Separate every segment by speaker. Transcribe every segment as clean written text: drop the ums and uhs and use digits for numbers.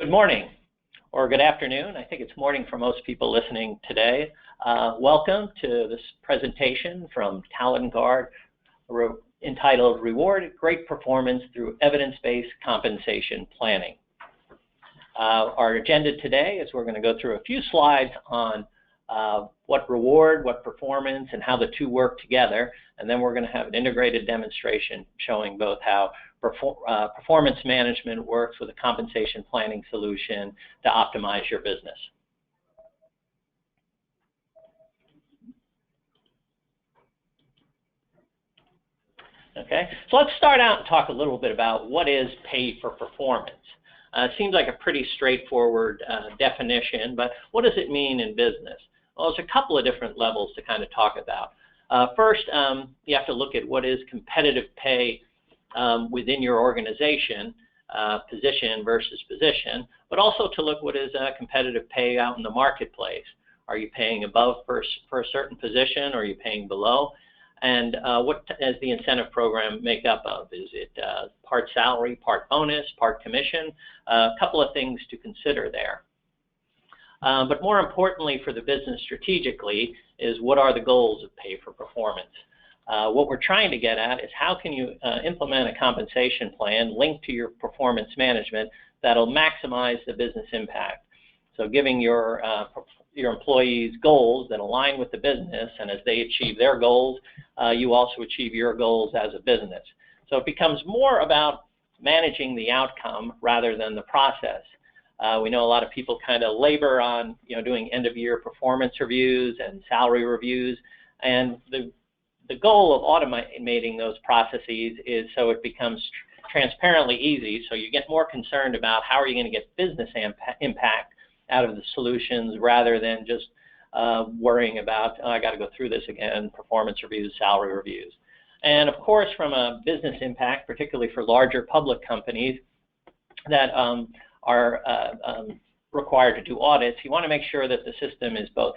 Speaker 1: Good morning, or good afternoon. I think it's morning for most people listening today. Welcome to this presentation from Talent Guard entitled Reward Great Performance Through Evidence-Based Compensation Planning. Our agenda today is we're going to go through a few slides on what reward, what performance, and how the two work together. And then we're going to have an integrated demonstration showing both how performance management works with a compensation planning solution to optimize your business. Okay, so let's start out and talk a little bit about what is pay for performance. It seems like a pretty straightforward definition, but what does it mean in business? Well, there's a couple of different levels to kind of talk about. First, you have to look at what is competitive pay within your organization, position versus position, but also to look what is competitive pay out in the marketplace. Are you paying above for a certain position, or are you paying below? And what does the incentive program make up of? Is it part salary, part bonus, part commission? A couple of things to consider there. But more importantly for the business strategically is what are the goals of pay for performance? What we're trying to get at is how can you implement a compensation plan linked to your performance management that'll maximize the business impact. So giving your employees goals that align with the business, and as they achieve their goals, you also achieve your goals as a business. So it becomes more about managing the outcome rather than the process. We know a lot of people kind of labor on doing end-of-year performance reviews and salary reviews, and the goal of automating those processes is so it becomes transparently easy, so you get more concerned about how are you going to get business impact out of the solutions rather than just worrying about, oh, I got to go through this again, performance reviews, salary reviews. And of course, from a business impact, particularly for larger public companies that are required to do audits, you want to make sure that the system is both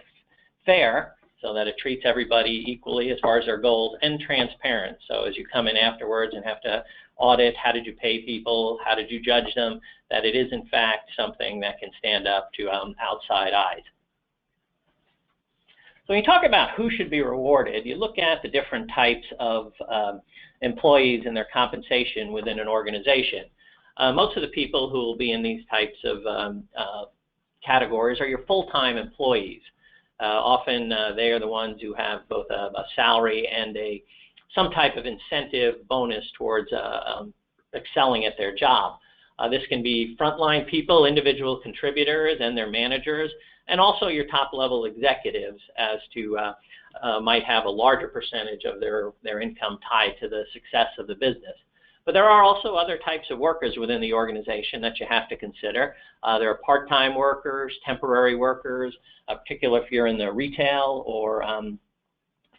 Speaker 1: fair, so that it treats everybody equally as far as their goals, and transparent. So as you come in afterwards and have to audit, how did you pay people, how did you judge them, that it is in fact something that can stand up to outside eyes. So when you talk about who should be rewarded, you look at the different types of employees and their compensation within an organization. Most of the people who will be in these types of categories are your full-time employees. Often they are the ones who have both a salary and some type of incentive bonus towards excelling at their job. This can be frontline people, individual contributors and their managers, and also your top-level executives as to might have a larger percentage of their income tied to the success of the business. But there are also other types of workers within the organization that you have to consider. There are part-time workers, temporary workers, particularly if you're in the retail or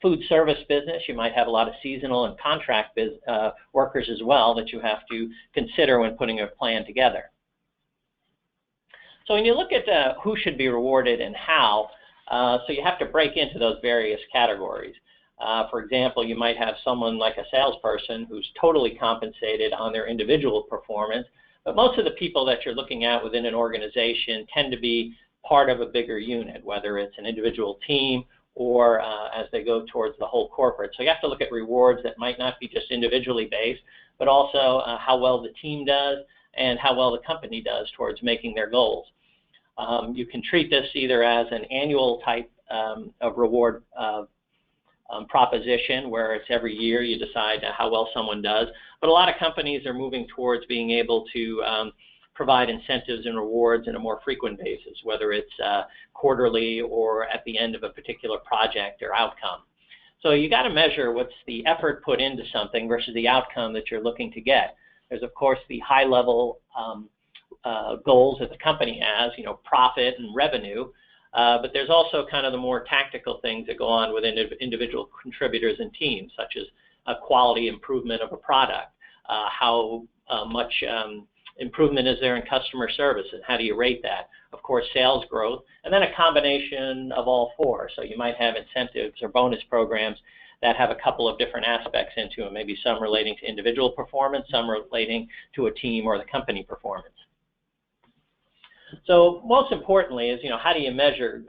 Speaker 1: food service business, you might have a lot of seasonal and contract workers as well that you have to consider when putting a plan together. So when you look at who should be rewarded and how, so you have to break into those various categories. For example, you might have someone like a salesperson who's totally compensated on their individual performance, but most of the people that you're looking at within an organization tend to be part of a bigger unit, whether it's an individual team or as they go towards the whole corporate. So you have to look at rewards that might not be just individually based, but also how well the team does and how well the company does towards making their goals. You can treat this either as an annual type of reward proposition where it's every year you decide how well someone does, but a lot of companies are moving towards being able to provide incentives and rewards in a more frequent basis, whether it's quarterly or at the end of a particular project or outcome. So you got to measure what's the effort put into something versus the outcome that you're looking to get. There's of course the high-level goals that the company has, profit and revenue. But there's also kind of the more tactical things that go on within individual contributors and teams, such as a quality improvement of a product, how much improvement is there in customer service, and how do you rate that? Of course, sales growth, and then a combination of all four. So you might have incentives or bonus programs that have a couple of different aspects into them, maybe some relating to individual performance, some relating to a team or the company performance. So most importantly is, how do you measure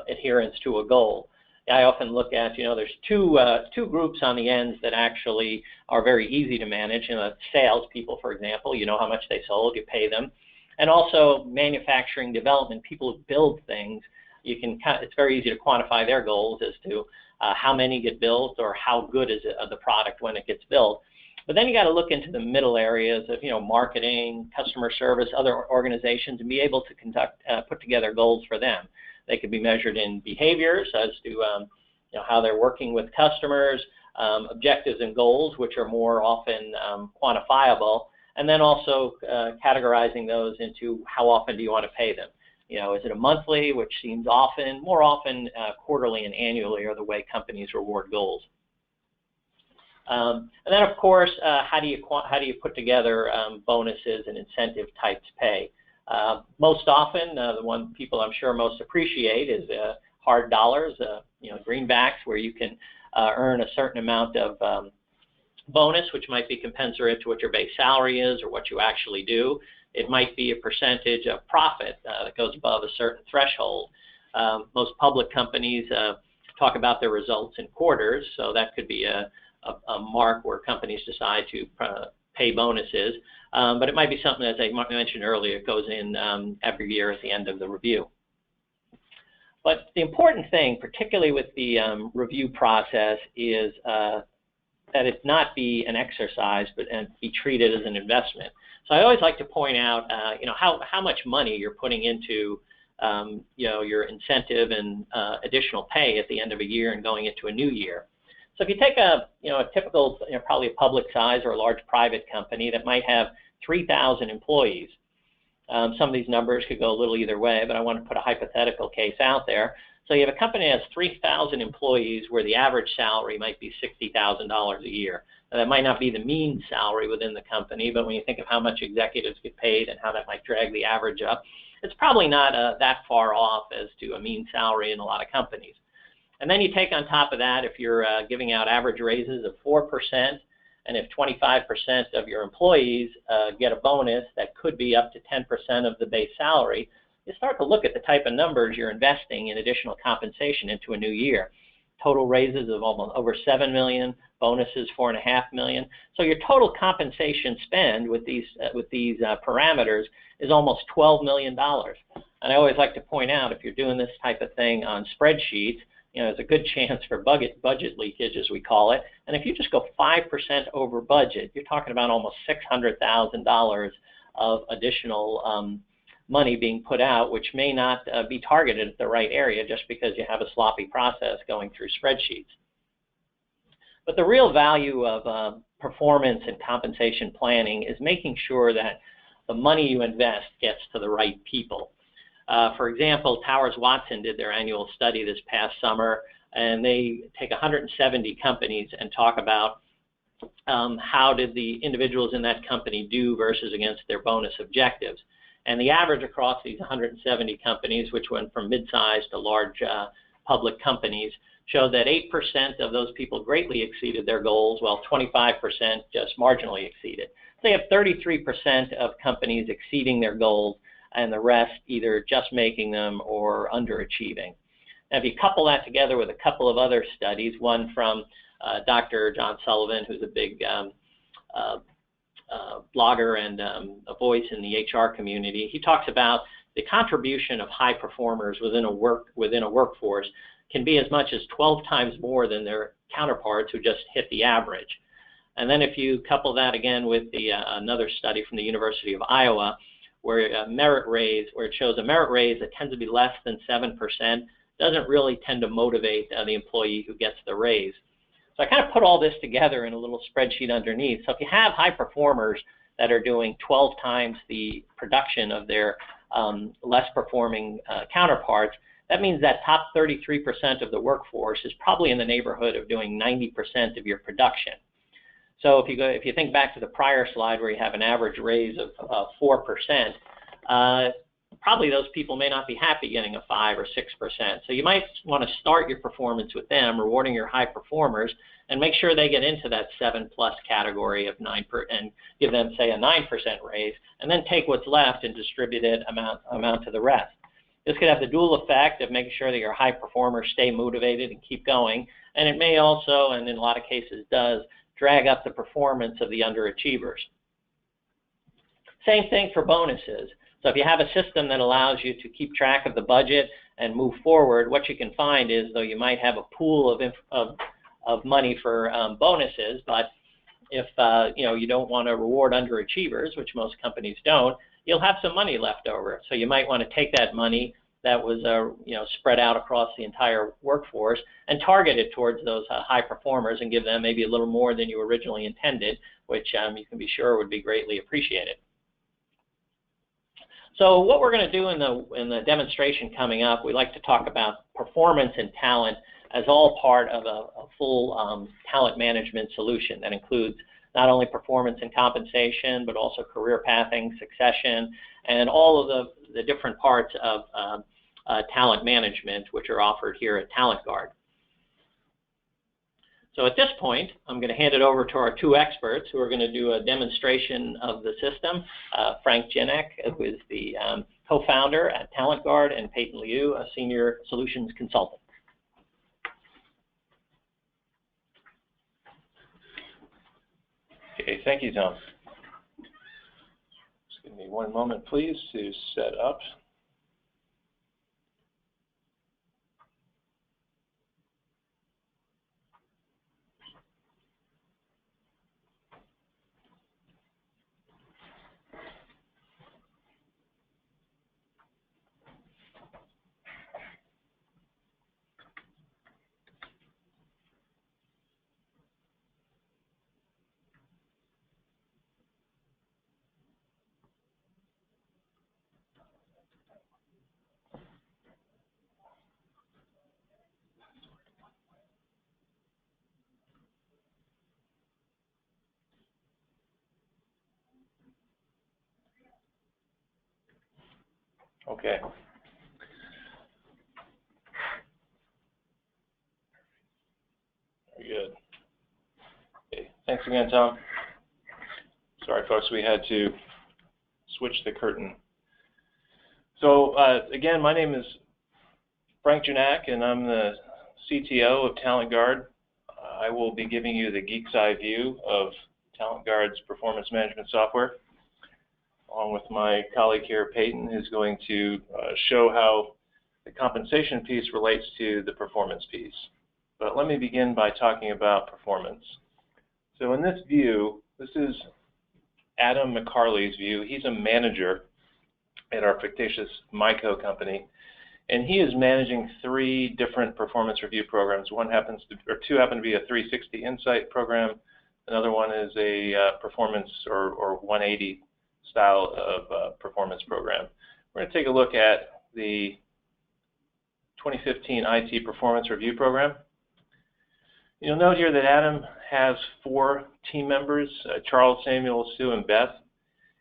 Speaker 1: adherence to a goal? I often look at, there's two groups on the ends that actually are very easy to manage. Sales people, for example, you know how much they sold, you pay them. And also manufacturing development, people who build things, it's very easy to quantify their goals as to how many get built or how good is it of the product when it gets built. But then you got to look into the middle areas of, marketing, customer service, other organizations, and be able to put together goals for them. They could be measured in behaviors as to how they're working with customers, objectives and goals, which are more often quantifiable, and then also categorizing those into how often do you want to pay them. Is it a monthly, which seems often, more often quarterly and annually are the way companies reward goals. And then, of course, how do you put together bonuses and incentive types pay? Most often, the one people I'm sure most appreciate is hard dollars, greenbacks, where you can earn a certain amount of bonus, which might be commensurate to what your base salary is or what you actually do. It might be a percentage of profit that goes above a certain threshold. Most public companies talk about their results in quarters, so that could be a mark where companies decide to pay bonuses. But it might be something, as I mentioned earlier, it goes in every year at the end of the review. But the important thing, particularly with the review process, is that it not be an exercise, but be treated as an investment. So I always like to point out, how much money you're putting into, your incentive and additional pay at the end of a year and going into a new year. So if you take a typical, probably a public size or a large private company that might have 3,000 employees. Some of these numbers could go a little either way, but I want to put a hypothetical case out there. So you have a company that has 3,000 employees where the average salary might be $60,000 a year. Now, that might not be the mean salary within the company, but when you think of how much executives get paid and how that might drag the average up, it's probably not that far off as to a mean salary in a lot of companies. And then you take on top of that, if you're giving out average raises of 4%, and if 25% of your employees get a bonus that could be up to 10% of the base salary, you start to look at the type of numbers you're investing in additional compensation into a new year. Total raises of almost over $7 million, bonuses $4.5 million. So your total compensation spend with these parameters is almost $12 million. And I always like to point out, if you're doing this type of thing on spreadsheets, there's a good chance for budget leakage, as we call it. And if you just go 5% over budget, you're talking about almost $600,000 of additional money being put out, which may not be targeted at the right area just because you have a sloppy process going through spreadsheets. But the real value of performance and compensation planning is making sure that the money you invest gets to the right people. For example, Towers Watson did their annual study this past summer, and they take 170 companies and talk about how did the individuals in that company do versus against their bonus objectives. And the average across these 170 companies, which went from mid-sized to large public companies, showed that 8% of those people greatly exceeded their goals, while 25% just marginally exceeded. So you have 33% of companies exceeding their goals, and the rest either just making them or underachieving. Now, if you couple that together with a couple of other studies, one from Dr. John Sullivan, who's a big blogger and a voice in the HR community, he talks about the contribution of high performers within a workforce can be as much as 12 times more than their counterparts who just hit the average. And then if you couple that again with another study from the University of Iowa, where it shows a merit raise that tends to be less than 7%, doesn't really tend to motivate the employee who gets the raise. So I kind of put all this together in a little spreadsheet underneath. So if you have high performers that are doing 12 times the production of their less performing counterparts, that means that top 33% of the workforce is probably in the neighborhood of doing 90% of your production. So if you think back to the prior slide where you have an average raise of 4%, probably those people may not be happy getting a 5 or 6%. So you might want to start your performance with them, rewarding your high performers, and make sure they get into that 7+ category of 9% and give them, say, a 9% raise, and then take what's left and distribute it amount to the rest. This could have the dual effect of making sure that your high performers stay motivated and keep going, and it may also, and in a lot of cases does, drag up the performance of the underachievers. Same thing for bonuses. So if you have a system that allows you to keep track of the budget and move forward, what you can find is, though you might have a pool of money for bonuses, but if you don't want to reward underachievers, which most companies don't, you'll have some money left over. So you might want to take that money that was spread out across the entire workforce and target it towards those high performers and give them maybe a little more than you originally intended, which you can be sure would be greatly appreciated. So what we're going to do in the demonstration coming up, we like to talk about performance and talent as all part of a full talent management solution that includes not only performance and compensation, but also career pathing, succession, and all of the different parts of talent management which are offered here at TalentGuard. So at this point, I'm going to hand it over to our two experts who are going to do a demonstration of the system. Frank Junak, who is the co-founder at TalentGuard, and Peyton Liu, a senior solutions consultant.
Speaker 2: Okay, thank you, Tom. Just give me one moment, please, to set up. Okay. Very good. Okay. Thanks again, Tom. Sorry, folks, we had to switch the curtain. So, again, my name is Frank Junak, and I'm the CTO of TalentGuard. I will be giving you the geek's eye view of TalentGuard's performance management software, along with my colleague here, Peyton, who's going to show how the compensation piece relates to the performance piece. But let me begin by talking about performance. So in this view, this is Adam McCarley's view. He's a manager at our fictitious MyCo company, and he is managing 3 different performance review programs. Two happen to be a 360 Insight program. Another one is a performance or 180 style of performance program. We're going to take a look at the 2015 IT Performance Review Program. You'll note here that Adam has 4 team members, Charles, Samuel, Sue, and Beth.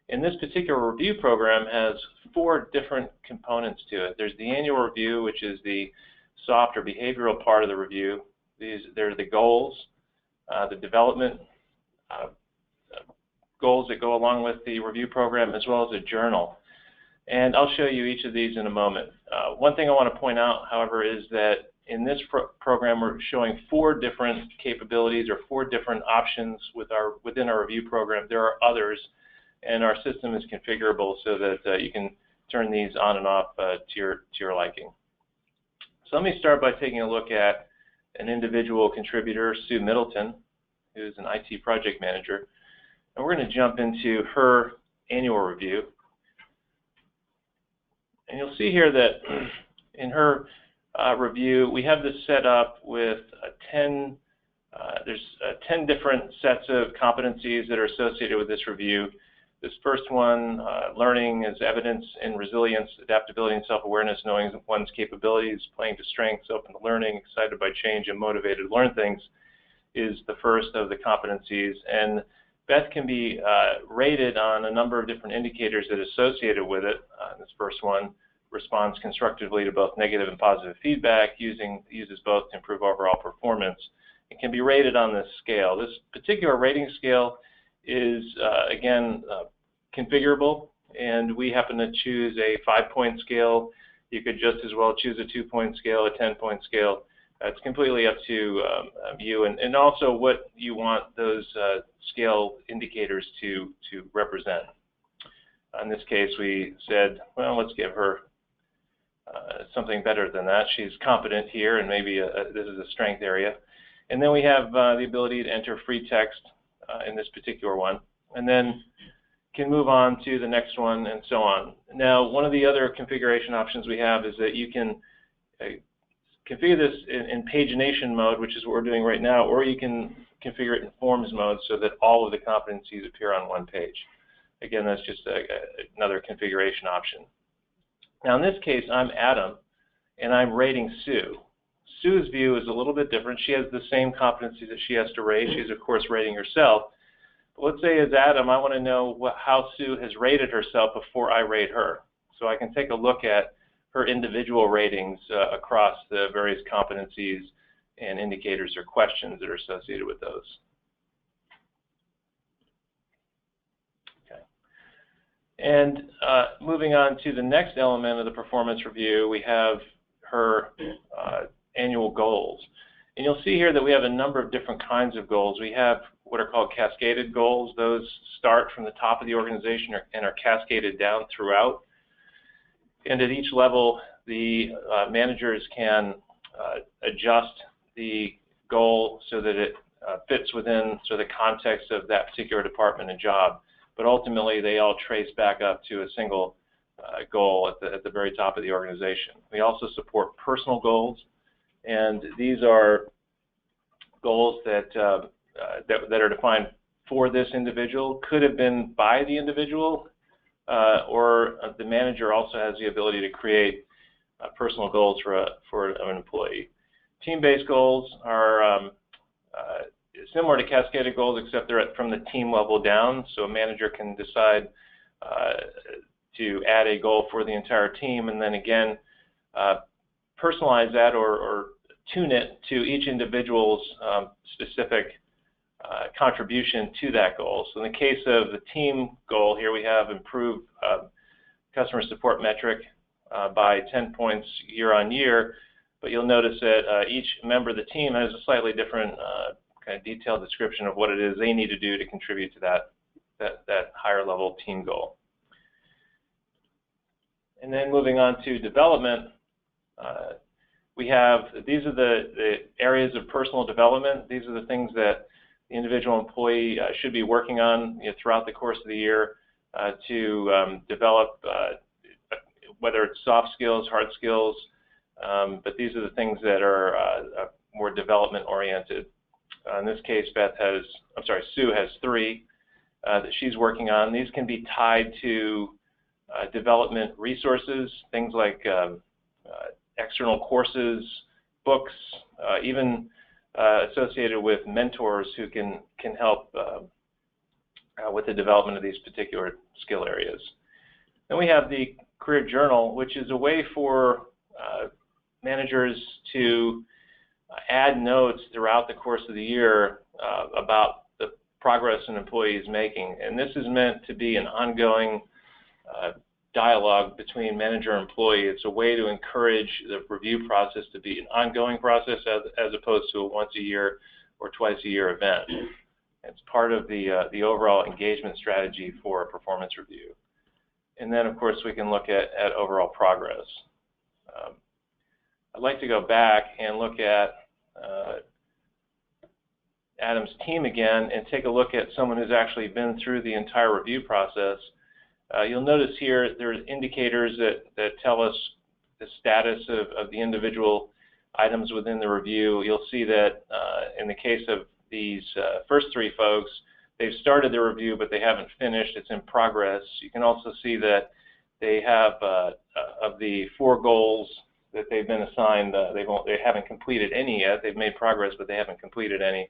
Speaker 2: And this particular review program has 4 different components to it. There's the annual review, which is the soft or behavioral part of the review. There are the goals, the development goals that go along with the review program, as well as a journal. And I'll show you each of these in a moment. One thing I want to point out, however, is that in this program we're showing 4 different capabilities or 4 different options within our review program. There are others, and our system is configurable so that you can turn these on and off to your liking. So let me start by taking a look at an individual contributor, Sue Middleton, who's an IT project manager. And we're going to jump into her annual review. And you'll see here that in her review, we have this set up with 10 different sets of competencies that are associated with this review. This first one, learning is evidence in resilience, adaptability, and self-awareness, knowing one's capabilities, playing to strengths, open to learning, excited by change, and motivated to learn things, is the first of the competencies. And Beth can be rated on a number of different indicators that are associated with it. This first one responds constructively to both negative and positive feedback, uses both to improve overall performance. It can be rated on this scale. This particular rating scale is, again, configurable, and we happen to choose a 5-point scale. You could just as well choose a 2-point scale, a 10-point scale. It's completely up to you, and also what you want those scale indicators to represent. In this case, we said, well, let's give her something better than that. She's competent here, and maybe this is a strength area. And then we have the ability to enter free text in this particular one, and then can move on to the next one and so on. Now, one of the other configuration options we have is that you can configure this in pagination mode, which is what we're doing right now, or you can configure it in forms mode so that all of the competencies appear on one page. Again, that's just another configuration option. Now, in this case, I'm Adam, and I'm rating Sue. Sue's view is a little bit different. She has the same competencies that she has to rate. She's, of course, rating herself. But let's say as Adam, I want to know how Sue has rated herself before I rate her. So I can take a look at her individual ratings across the various competencies and indicators or questions that are associated with those. Okay. And moving on to the next element of the performance review, we have her annual goals. And you'll see here that we have a number of different kinds of goals. We have what are called cascaded goals. Those start from the top of the organization and are cascaded down throughout. And at each level, the managers can adjust the goal so that it fits within sort of the context of that particular department and job. But ultimately, they all trace back up to a single goal at the very top of the organization. We also support personal goals, and these are goals that are defined for this individual, could have been by the individual, or the manager also has the ability to create personal goals for an employee. Team-based goals are similar to cascaded goals, except they're from the team level down, so a manager can decide to add a goal for the entire team, and then again personalize that or tune it to each individual's specific contribution to that goal. So in the case of the team goal here, we have improved customer support metric by 10 points year on year, but you'll notice that each member of the team has a slightly different kind of detailed description of what it is they need to do to contribute to that higher level team goal. And then moving on to development, we have, these are the areas of personal development. These are the things that the individual employee should be working on throughout the course of the year to develop, whether it's soft skills, hard skills, but these are the things that are more development oriented. In this case, Sue has 3 that she's working on. These can be tied to development resources, things like external courses, books, even associated with mentors who can help with the development of these particular skill areas. Then we have the career journal, which is a way for managers to add notes throughout the course of the year about the progress an employee is making. And this is meant to be an ongoing dialogue between manager and employee. It's a way to encourage the review process to be an ongoing process as opposed to a once a year or twice a year event. It's part of the overall engagement strategy for a performance review. And then, of course, we can look at overall progress. I'd like to go back and look at Adam's team again and take a look at someone who's actually been through the entire review process. You'll notice here there's indicators that tell us the status of the individual items within the review. You'll see that in the case of these first 3 folks, they've started the review, but they haven't finished. It's in progress. You can also see that they have, of the 4 goals that they've been assigned, they haven't completed any yet. They've made progress, but they haven't completed any.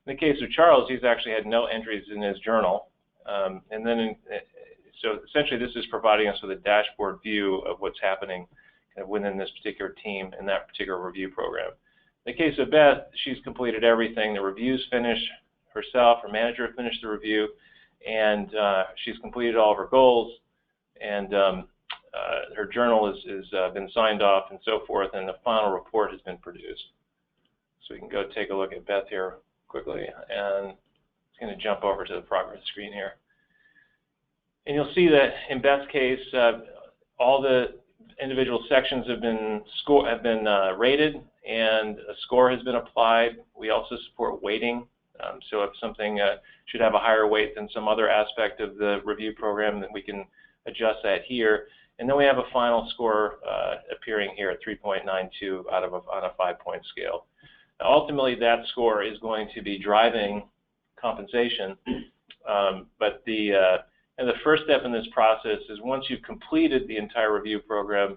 Speaker 2: In the case of Charles, he's actually had no entries in his journal. So essentially this is providing us with a dashboard view of what's happening kind of within this particular team in that particular review program. In the case of Beth, she's completed everything. The review's finished herself, her manager finished the review, and she's completed all of her goals, and her journal has been signed off and so forth, and the final report has been produced. So we can go take a look at Beth here quickly, and it's going to jump over to the progress screen here. And you'll see that in Beth's case, all the individual sections have been rated, and a score has been applied. We also support weighting. So if something should have a higher weight than some other aspect of the review program, then we can adjust that here. And then we have a final score appearing here at 3.92 on a 5-point scale. Now, ultimately, that score is going to be driving compensation, but the first step in this process is once you've completed the entire review program,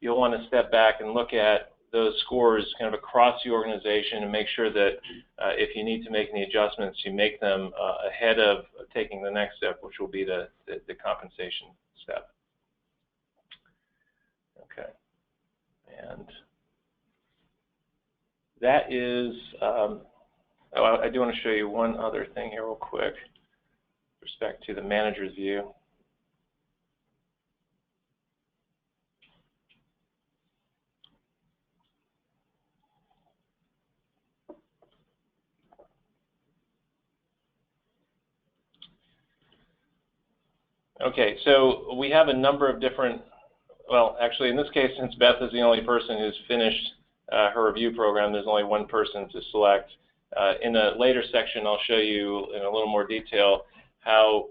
Speaker 2: you'll want to step back and look at those scores kind of across the organization and make sure that if you need to make any adjustments, you make them ahead of taking the next step, which will be the compensation step. Okay, and that is, I do want to show you one other thing here real quick with respect to the manager's view. Okay, so we have a number of different, well, actually in this case, since Beth is the only person who's finished her review program, there's only one person to select. In a later section, I'll show you in a little more detail how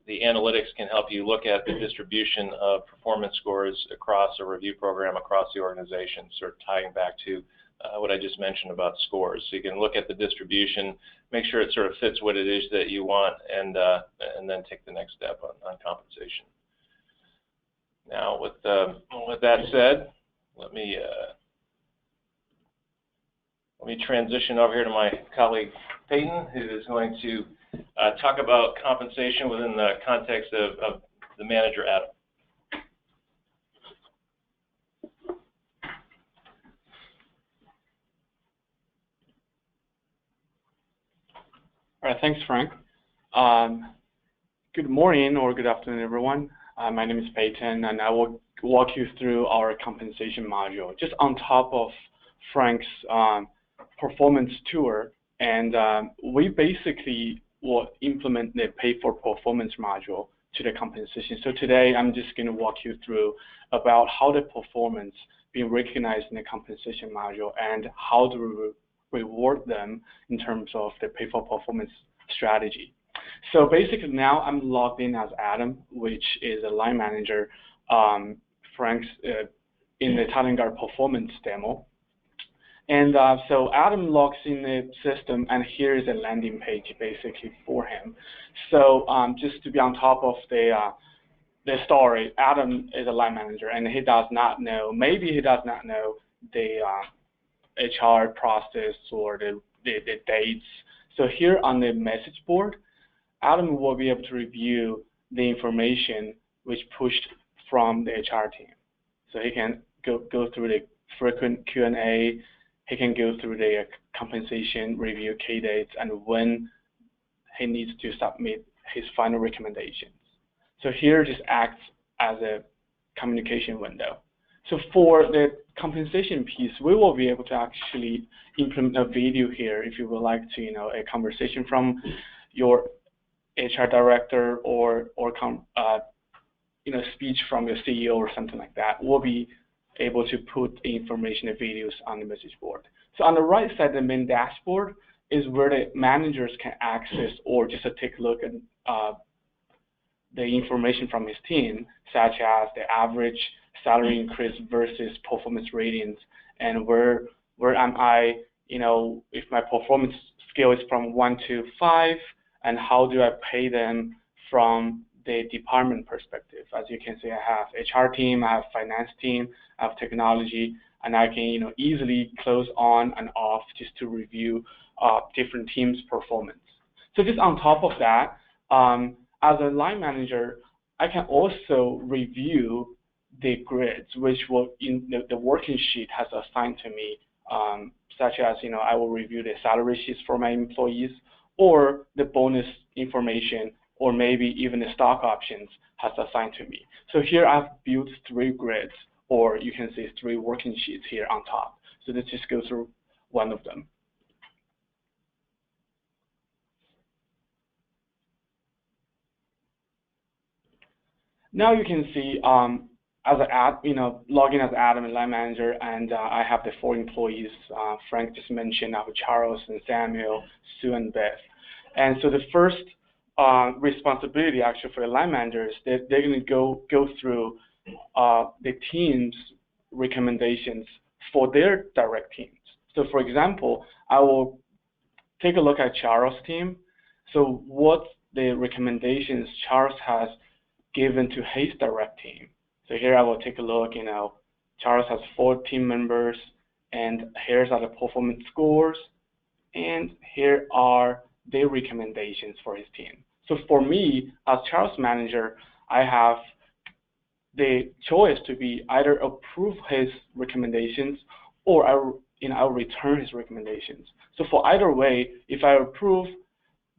Speaker 2: the analytics can help you look at the distribution of performance scores across a review program across the organization, sort of tying back to what I just mentioned about scores. So you can look at the distribution, make sure it sort of fits what it is that you want, and then take the next step on compensation. Now, with that said, let me transition over here to my colleague Peyton, who is going to talk about compensation within the context of the manager, Adam.
Speaker 3: All right, thanks, Frank. Good morning or good afternoon, everyone. My name is Peyton, and I will walk you through our compensation module, just on top of Frank's performance tour. And we basically will implement the pay for performance module to the compensation. So today, I'm just going to walk you through about how the performance being recognized in the compensation module and how to reward them in terms of the pay for performance strategy. So basically now I'm logged in as Adam, which is a line manager, Frank's in the Talent Guard performance demo. And so Adam logs in the system, and here is a landing page basically for him. So just to be on top of the story, Adam is a line manager, and he does not know, maybe he does not know the HR process or the dates. So here on the message board, Adam will be able to review the information which pushed from the HR team. So he can go through the frequent Q&A, he can go through the compensation review key dates, and when he needs to submit his final recommendations. So here just acts as a communication window. So for the compensation piece, we will be able to actually implement a video here if you would like to, a conversation from your HR director or speech from your CEO or something like that. We'll be able to put information and videos on the message board. So on the right side, the main dashboard is where the managers can access or just take a look at the information from his team, such as the average salary increase versus performance ratings, and where am I, if my performance scale is from 1 to 5, and how do I pay them from the department perspective. As you can see, I have HR team, I have finance team, I have technology, and I can easily close on and off just to review different teams' performance. So just on top of that, as a line manager, I can also review the grids, which will in the working sheet has assigned to me, such as I will review the salary sheets for my employees, or the bonus information, or maybe even the stock options has assigned to me. So here I've built 3 grids, or you can see 3 working sheets here on top. So let's just go through one of them. Now you can see as log in as Adam and line manager, and I have the 4 employees. Frank just mentioned. I have Charles and Samuel, Sue and Beth. And so the first responsibility actually for the line managers, they're going to go through the team's recommendations for their direct teams. So for example, I will take a look at Charles' team. So what the recommendations Charles has given to his direct team. So here I will take a look, Charles has 4 team members, and here's are the performance scores, and here are their recommendations for his team. So for me, as Charles manager, I have the choice to be either approve his recommendations or I'll return his recommendations. So for either way, if I approve,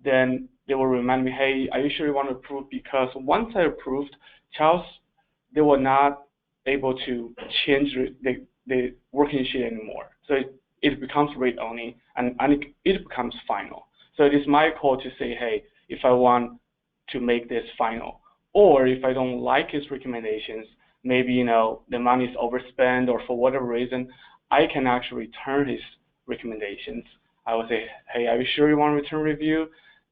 Speaker 3: then they will remind me, hey, are you sure you want to approve? Because once I approved, Charles, they were not able to change the working sheet anymore. So it becomes read only, and it becomes final. So it is my call to say, hey, if I want to make this final, or if I don't like his recommendations, maybe the money is overspent, or for whatever reason, I can actually return his recommendations. I will say, hey, are you sure you want to return review?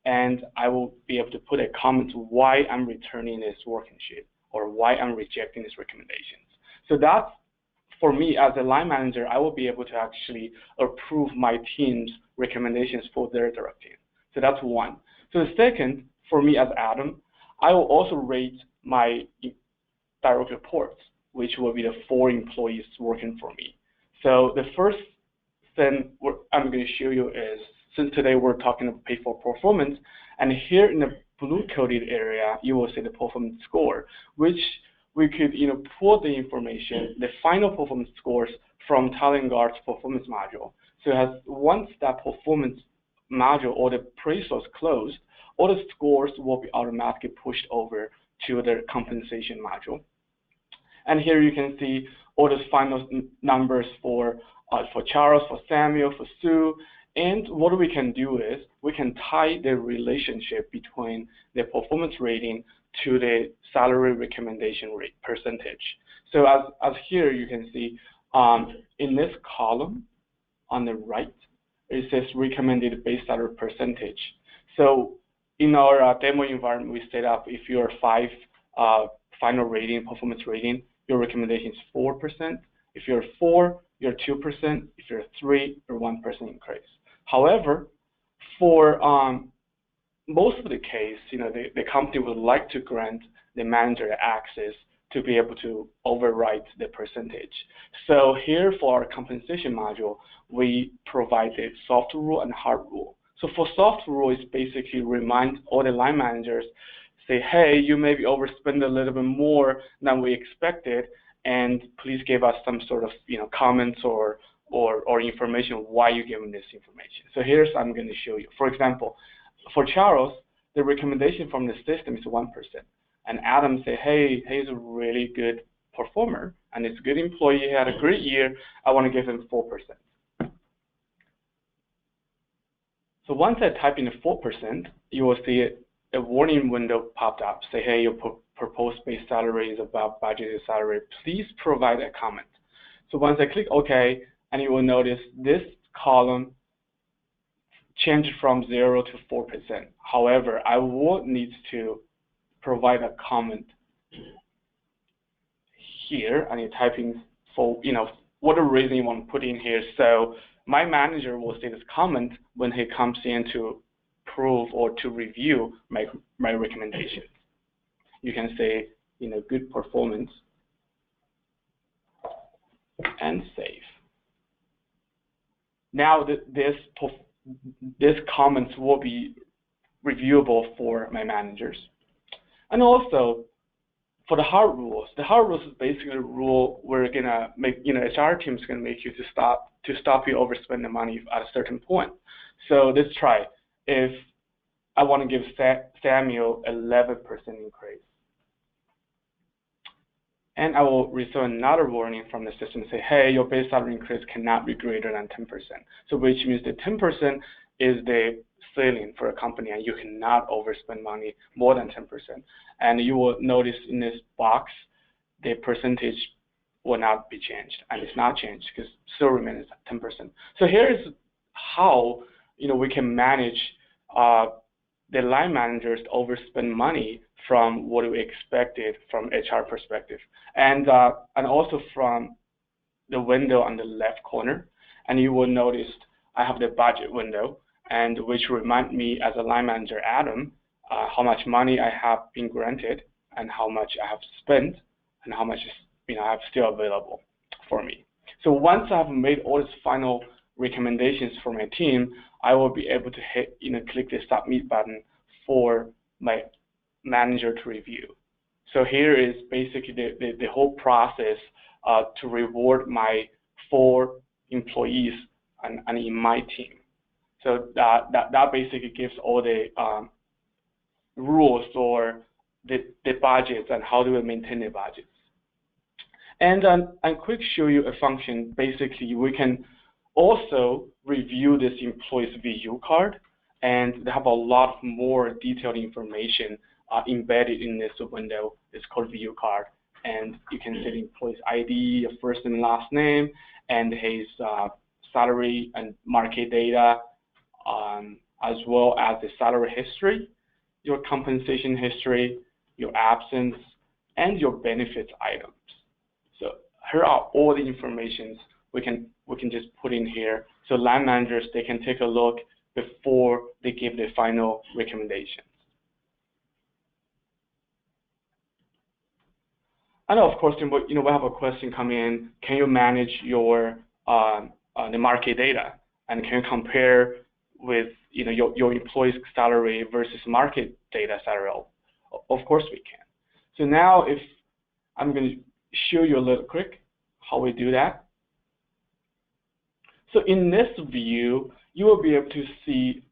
Speaker 3: And I will be able to put a comment why I'm returning this working sheet or why I'm rejecting his recommendations. So that's, for me as a line manager, I will be able to actually approve my team's recommendations for their direct team. So that's one. So the second, for me as Adam, I will also rate my direct reports, which will be the 4 employees working for me. So the first thing I'm going to show you is, since today we're talking about pay for performance, and here in the blue coded area, you will see the performance score, which we could pull the information, the final performance scores from Talent Guard's performance module. So once that performance module or the appraisal is closed, all the scores will be automatically pushed over to the compensation module. And here you can see all the final numbers for Charles, for Samuel, for Sue. And what we can do is we can tie the relationship between the performance rating to the salary recommendation rate percentage. So as here you can see in this column on the right, it says recommended base salary percentage. So in our demo environment, we set up if you're 5 final rating, performance rating, your recommendation is 4%. If you're 4, you're 2%. If you're 3, you're 1% increase. However, for most of the case, the company would like to grant the manager access to be able to override the percentage. So here for our compensation module, we provide the soft rule and hard rule. So for soft rule, it's basically remind all the line managers, say, hey, you maybe overspend a little bit more than we expected, and please give us some sort of comments or information why you're giving this information. So here's I'm going to show you. For example, for Charles, the recommendation from the system is 1%. And Adam say, hey, he's a really good performer, and he's a good employee, he had a great year, I want to give him 4%. So once I type in the 4%, you will see a warning window popped up. Say, hey, your proposed base salary is above budgeted salary. Please provide a comment. So once I click OK, and you will notice this column changed from 0 to 4%. However, I will need to provide a comment here, and you're typing for whatever reason you want to put in here. So my manager will see this comment when he comes in to prove or to review my recommendations. You can say good performance and save. Now this these comments will be reviewable for my managers. And also, for the hard rules is basically a rule we're gonna make, HR team is gonna make you to stop you overspending money at a certain point. So let's try. If I want to give Samuel 11% increase, and I will receive another warning from the system say, hey, your base salary increase cannot be greater than 10%. So which means that 10% is the ceiling for a company, and you cannot overspend money more than 10%. And you will notice in this box, the percentage will not be changed, and it's not changed because still remains 10%. So here is how we can manage the line managers to overspend money from what we expected from HR perspective, and also from the window on the left corner. And you will notice I have the budget window, and which remind me as a line manager, Adam, how much money I have been granted and how much I have spent and how much I have still available for me. So once I've made all these final recommendations for my team, I will be able to click the submit button for my manager to review. So here is basically the whole process to reward my 4 employees and in my team. So that basically gives all the rules or the budgets and how do we maintain the budgets. And I'll quick show you a function. Basically, we can also review this employee's VU card, and they have a lot more detailed information embedded in this window. It's called VU card, and you can see the employee's ID, first and last name, and his salary and market data, as well as the salary history, your compensation history, your absence, and your benefits items. So here are all the informations we can just put in here. So line managers, they can take a look before they give the final recommendations. And of course, we have a question come in. Can you manage your the market data, and can you compare with your employee's salary versus market data salary? Of course we can. So now if I'm going to show you a little quick how we do that. So in this view, you will be able to see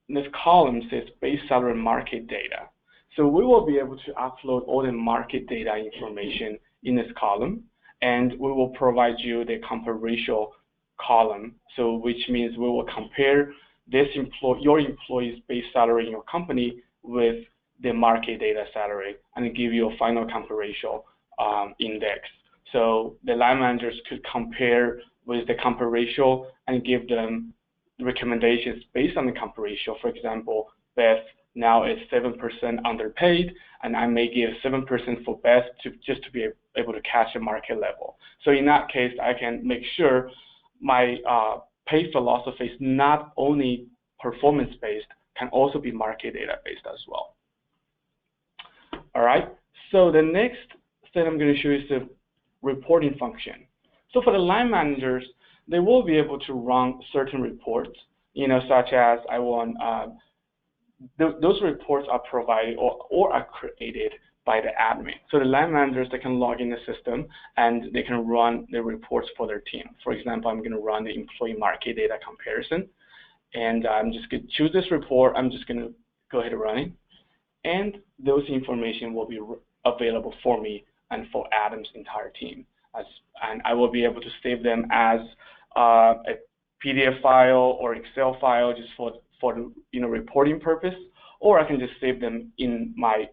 Speaker 3: this column says base salary market data. So we will be able to upload all the market data information in this column, and we will provide you the compare ratio column. So which means we will compare your employee's base salary in your company with the market data salary and give you a final compare ratio index. So the line managers could compare with the compare ratio and give them recommendations based on the compare ratio. For example, Beth now is 7% underpaid, and I may give 7% for Beth just to be able to catch a market level. So in that case, I can make sure my pay philosophy is not only performance-based, can also be market data-based as well. All right, so the next thing I'm going to show you is the reporting function. So for the line managers, they will be able to run certain reports, such as I want, those reports are provided or are created by the admin. So the line managers, they can log in the system and they can run the reports for their team. For example, I'm going to run the employee market data comparison, and I'm just going to choose this report. I'm just going to go ahead and run it, and those information will be available for me and for Adam's entire team. And I will be able to save them as a PDF file or Excel file just for the reporting purpose, or I can just save them in my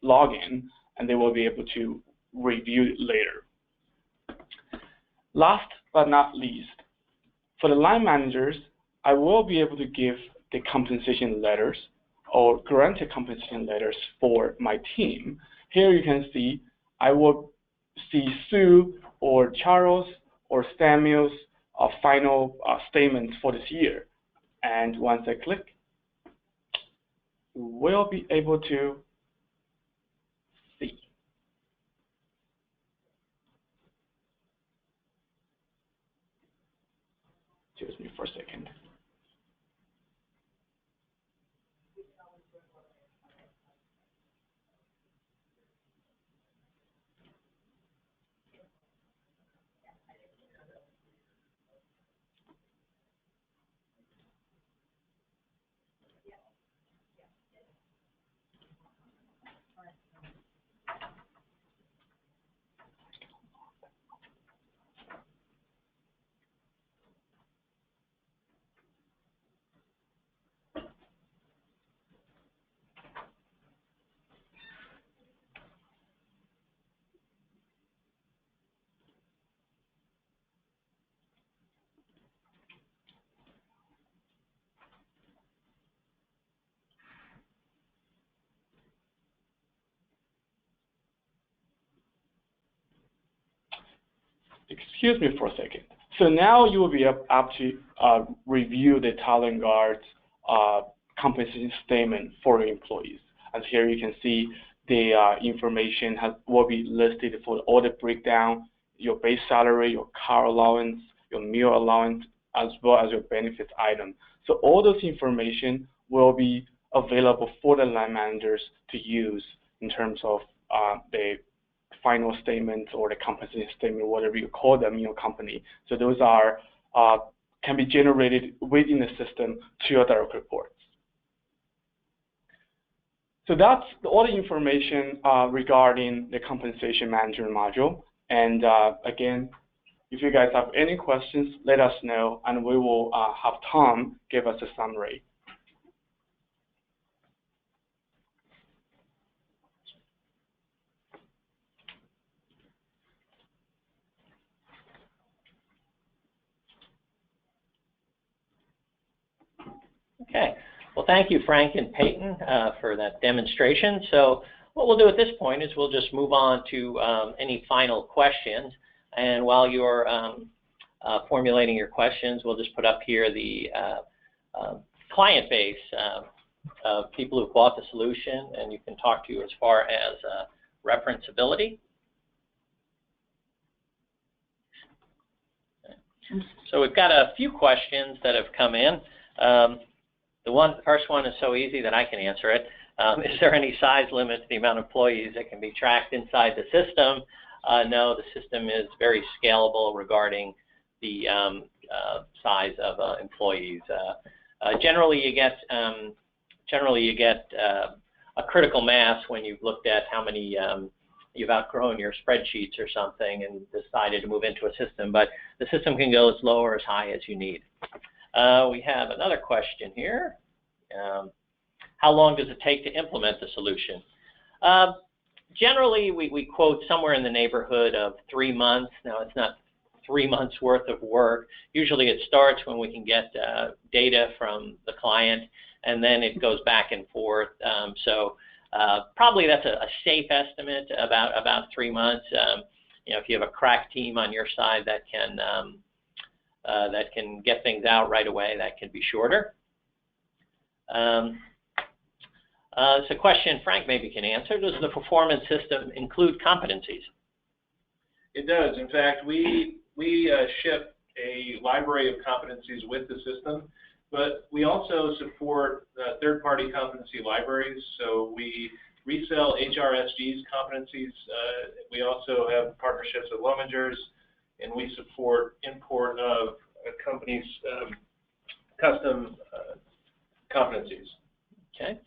Speaker 3: login, and they will be able to review it later. Last but not least, for the line managers, I will be able to give the compensation letters or granted compensation letters for my team. Here you can see I will see Sue or Charles or Samuel's final statements for this year. And once I click, we'll be able to see. Excuse me for a second. excuse me for a second. So now you will be able to review the Talent Guard's compensation statement for your employees. And here you can see the information will be listed for all the breakdown, your base salary, your car allowance, your meal allowance, as well as your benefits item. So all those information will be available for the line managers to use in terms of the final statement or the compensation statement, whatever you call them in your company. So those are can be generated within the system to your direct reports. So that's all the information regarding the compensation management module. And again, if you guys have any questions, let us know, and we will have Tom give us a summary.
Speaker 1: Okay. Well, thank you, Frank and Peyton, for that demonstration. So what we'll do at this point is we'll just move on to any final questions. And while you're formulating your questions, we'll just put up here the client base of people who've bought the solution, and you can talk to as far as referenceability. So we've got a few questions that have come in. The first one is so easy that I can answer it. Is there any size limit to the amount of employees that can be tracked inside the system? No, the system is very scalable regarding the size of employees. Generally, you get a critical mass when you've looked at how many you've outgrown your spreadsheets or something and decided to move into a system. But the system can go as low or as high as you need. We have another question here. How long does it take to implement the solution? Generally, we quote somewhere in the neighborhood of 3 months. Now, it's not 3 months worth of work. Usually it starts when we can get data from the client, and then it goes back and forth. So probably that's a safe estimate, about 3 months. You know, if you have a crack team on your side that can get things out right away, that can be shorter. It's a question Frank maybe can answer. Does the performance system include competencies?
Speaker 2: It does. In fact, we ship a library of competencies with the system, but we also support third-party competency libraries. So we resell HRSG's competencies. We also have partnerships with Lominger's, and we support import of a company's custom competencies.
Speaker 1: Okay.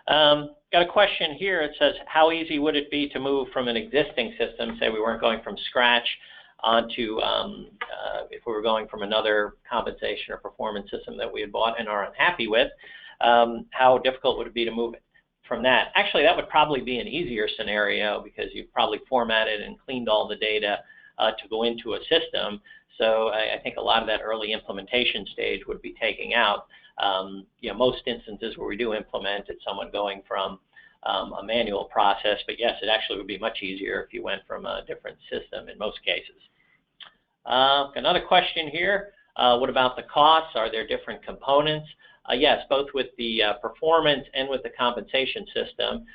Speaker 1: Got a question here. It says, how easy would it be to move from an existing system, say we weren't going from scratch, onto, if we were going from another compensation or performance system that we had bought and are unhappy with, how difficult would it be to move from that? Actually, that would probably be an easier scenario because you've probably formatted and cleaned all the data to go into a system. So I think a lot of that early implementation stage would be taking out. You know, most instances where we do implement, it's someone going from a manual process, but yes, it actually would be much easier if you went from a different system in most cases. Another question here, what about the costs? Are there different components? Yes, both with the performance and with the compensation system,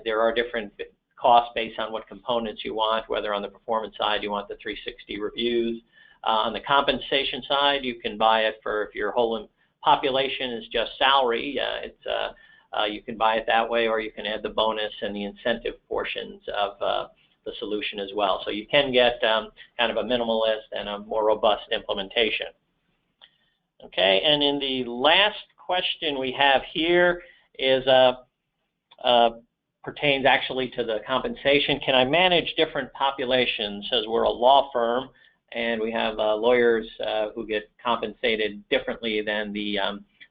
Speaker 1: there are different costs based on what components you want, whether on the performance side you want the 360 reviews. On the compensation side, you can buy it for, if your whole population is just salary, you can buy it that way, or you can add the bonus and the incentive portions of the solution as well. So you can get kind of a minimalist and a more robust implementation. Okay, and in the last question we have here is pertains actually to the compensation. Can I manage different populations? Says we're a law firm and we have lawyers who get compensated differently than the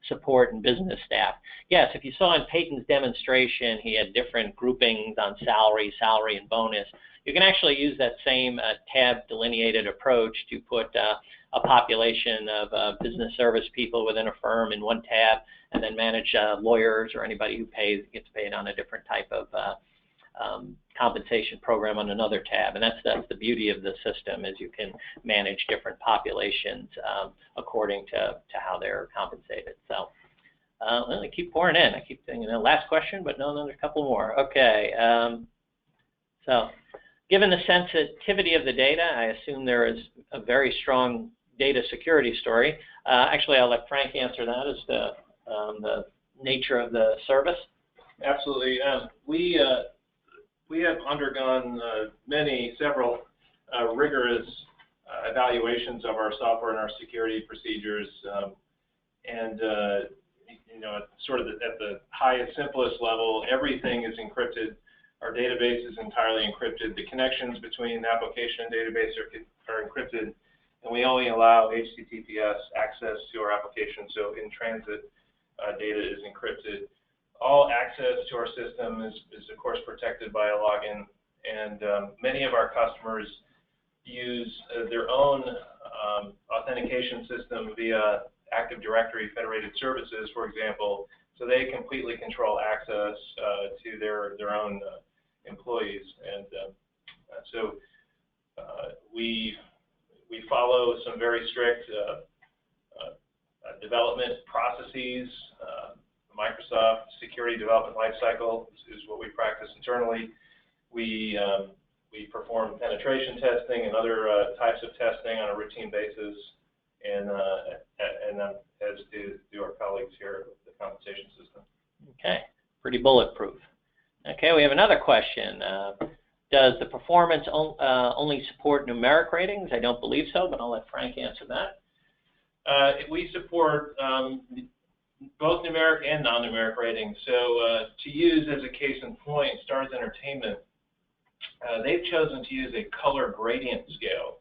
Speaker 1: support and business staff. Yes, if you saw in Peyton's demonstration, he had different groupings on salary, and bonus. You can actually use that same tab delineated approach to put a population of business service people within a firm in one tab, and then manage lawyers or anybody who gets paid on a different type of compensation program on another tab. And that's the beauty of the system, is you can manage different populations according to how they're compensated. So let me keep pouring in. I keep thinking, last question, but no, there's a couple more. Okay. So given the sensitivity of the data, I assume there is a very strong data security story. Actually, I'll let Frank answer that as the nature of the service.
Speaker 2: Absolutely. We have undergone several rigorous evaluations of our software and our security procedures, and sort of at the highest, simplest level, everything is encrypted. Our database is entirely encrypted. The connections between application and database are encrypted, and we only allow HTTPS access to our application, so in-transit data is encrypted. All access to our system is of course protected by a login, and many of our customers use their own authentication system via Active Directory Federated Services, for example, so they completely control access to their own employees. And so we follow some very strict development processes. Microsoft Security Development Lifecycle is what we practice internally. We perform penetration testing and other types of testing on a routine basis, and as do our colleagues here with the compensation system.
Speaker 1: Okay, pretty bulletproof. Okay, we have another question. Does the performance only support numeric ratings? I don't believe so, but I'll let Frank answer that.
Speaker 2: We support both numeric and non-numeric ratings. So to use as a case in point, Starz Entertainment, they've chosen to use a color gradient scale.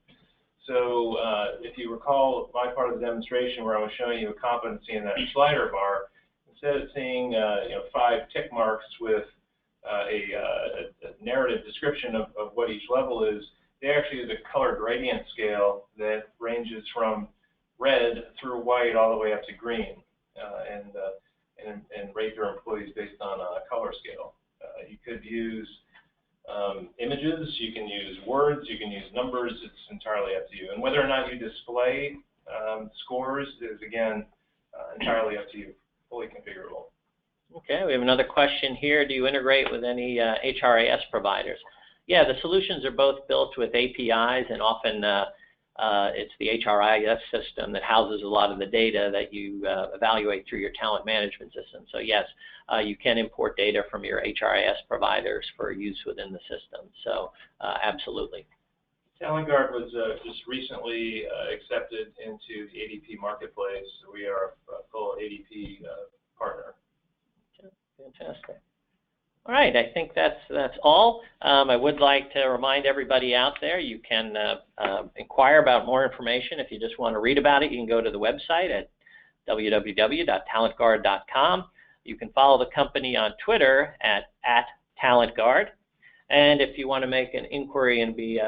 Speaker 2: So if you recall my part of the demonstration where I was showing you a competency in that slider bar, instead of seeing 5 tick marks with a narrative description of what each level is, they actually use a color gradient scale that ranges from red through white all the way up to green, and rate their employees based on a color scale. You could use images, you can use words, you can use numbers. It's entirely up to you. And whether or not you display scores is, again, entirely up to you, fully configurable.
Speaker 1: Okay, we have another question here. Do you integrate with any HRIS providers? Yeah, the solutions are both built with APIs, and often it's the HRIS system that houses a lot of the data that you evaluate through your talent management system. So yes, you can import data from your HRIS providers for use within the system. So absolutely.
Speaker 2: Talent Guard was just recently accepted into the ADP marketplace. We are a full ADP partner.
Speaker 1: Okay, fantastic. All right, I think that's all. I would like to remind everybody out there, you can inquire about more information. If you just want to read about it, you can go to the website at www.talentguard.com. You can follow the company on Twitter at @TalentGuard. And if you want to make an inquiry and be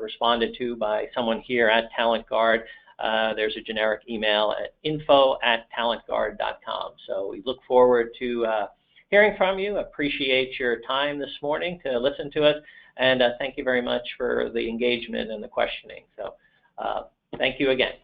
Speaker 1: responded to by someone here at Talent Guard, there's a generic email at info@talentguard.com. So we look forward to hearing from you. Appreciate your time this morning to listen to us, and thank you very much for the engagement and the questioning. So thank you again.